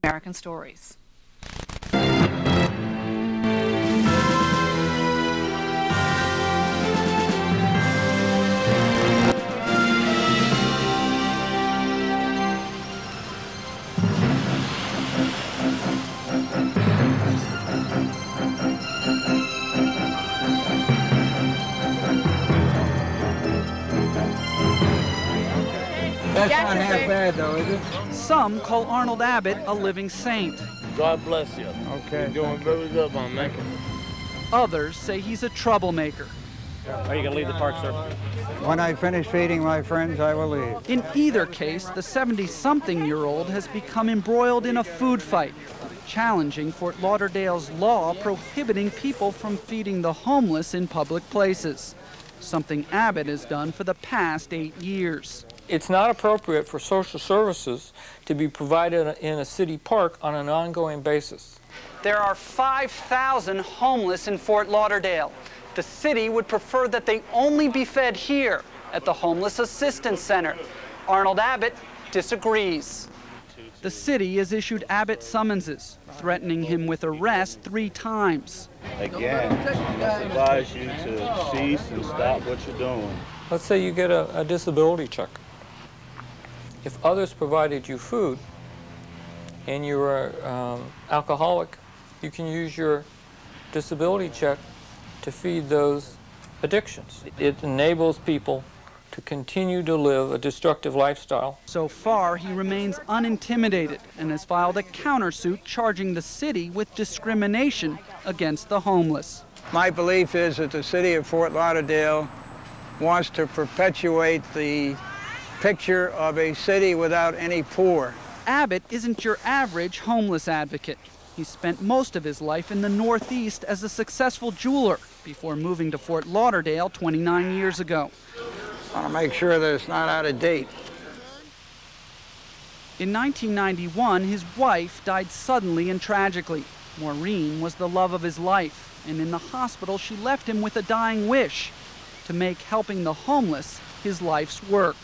American Stories. That's not half bad, though, is it? Some call Arnold Abbott a living saint. God bless you. Okay. You're doing very good, my man. Others say he's a troublemaker. Are you going to leave the park, sir? When I finish feeding my friends, I will leave. In either case, the 70-something-year-old has become embroiled in a food fight, challenging Fort Lauderdale's law prohibiting people from feeding the homeless in public places, something Abbott has done for the past 8 years. It's not appropriate for social services to be provided in a city park on an ongoing basis. There are 5,000 homeless in Fort Lauderdale. The city would prefer that they only be fed here at the Homeless Assistance Center. Arnold Abbott disagrees. The city has issued Abbott summonses, threatening him with arrest 3 times. Again, I advise you to cease and stop what you're doing. Let's say you get a disability check. If others provided you food and you were alcoholic, you can use your disability check to feed those addictions. It enables people to continue to live a destructive lifestyle. So far, he remains unintimidated and has filed a countersuit charging the city with discrimination against the homeless. My belief is that the city of Fort Lauderdale wants to perpetuate the picture of a city without any poor. Abbott isn't your average homeless advocate. He spent most of his life in the Northeast as a successful jeweler before moving to Fort Lauderdale 29 years ago. I want to make sure that it's not out of date. In 1991, his wife died suddenly and tragically. Maureen was the love of his life, and in the hospital she left him with a dying wish to make helping the homeless his life's work.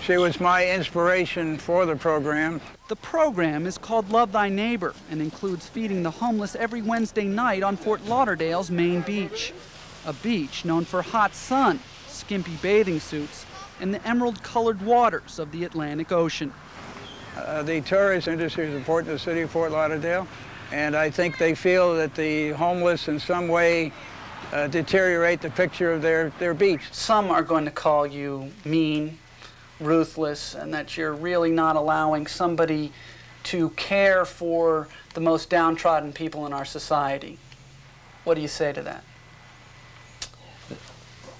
She was my inspiration for the program. The program is called Love Thy Neighbor and includes feeding the homeless every Wednesday night on Fort Lauderdale's main beach, a beach known for hot sun, skimpy bathing suits, and the emerald-colored waters of the Atlantic Ocean. The tourist industry is important to the city of Fort Lauderdale, and I think they feel that the homeless in some way deteriorate the picture of their beach. Some are going to call you mean, ruthless, and that you're really not allowing somebody to care for the most downtrodden people in our society. What do you say to that?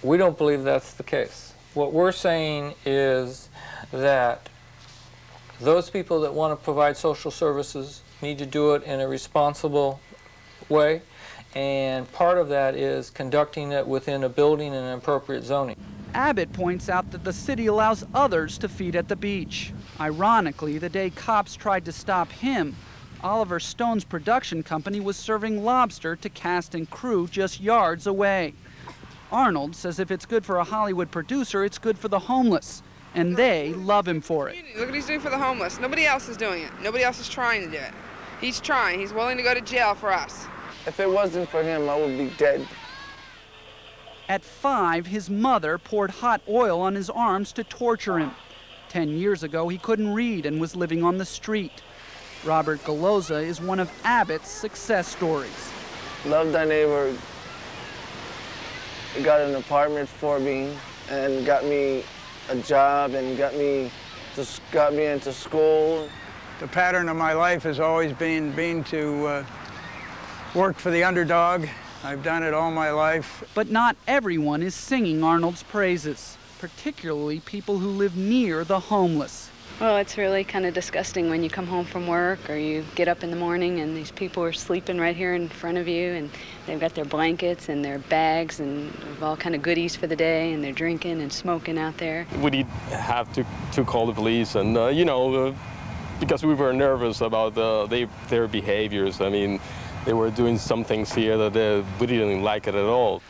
We don't believe that's the case. What we're saying is that those people that want to provide social services need to do it in a responsible way, and part of that is conducting it within a building and appropriate zoning. Abbott points out that the city allows others to feed at the beach. Ironically, the day cops tried to stop him, Oliver Stone's production company was serving lobster to cast and crew just yards away. Arnold says if it's good for a Hollywood producer, it's good for the homeless, and they love him for it. Look what he's doing for the homeless. Nobody else is doing it. Nobody else is trying to do it. He's trying. He's willing to go to jail for us. If it wasn't for him, I would be dead. At 5, his mother poured hot oil on his arms to torture him. 10 years ago, he couldn't read and was living on the street. Robert Galoza is one of Abbott's success stories. Love Thy Neighbor got an apartment for me and got me a job and got me into school. The pattern of my life has always been to work for the underdog. I've done it all my life. But not everyone is singing Arnold's praises, particularly people who live near the homeless. Well, it's really kind of disgusting when you come home from work or you get up in the morning and these people are sleeping right here in front of you, and they've got their blankets and their bags and all kind of goodies for the day, and they're drinking and smoking out there. We did have to call the police, and because we were nervous about their behaviors. I mean, they were doing some things here that we didn't like it at all.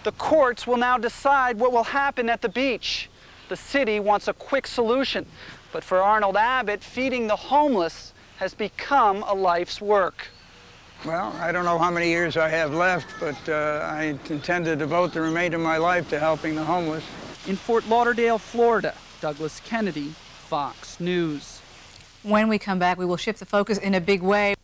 The courts will now decide what will happen at the beach. The city wants a quick solution, but for Arnold Abbott, feeding the homeless has become a life's work. Well, I don't know how many years I have left, but I intend to devote the remainder of my life to helping the homeless. In Fort Lauderdale, Florida, Douglas Kennedy, Fox News. When we come back, we will shift the focus in a big way.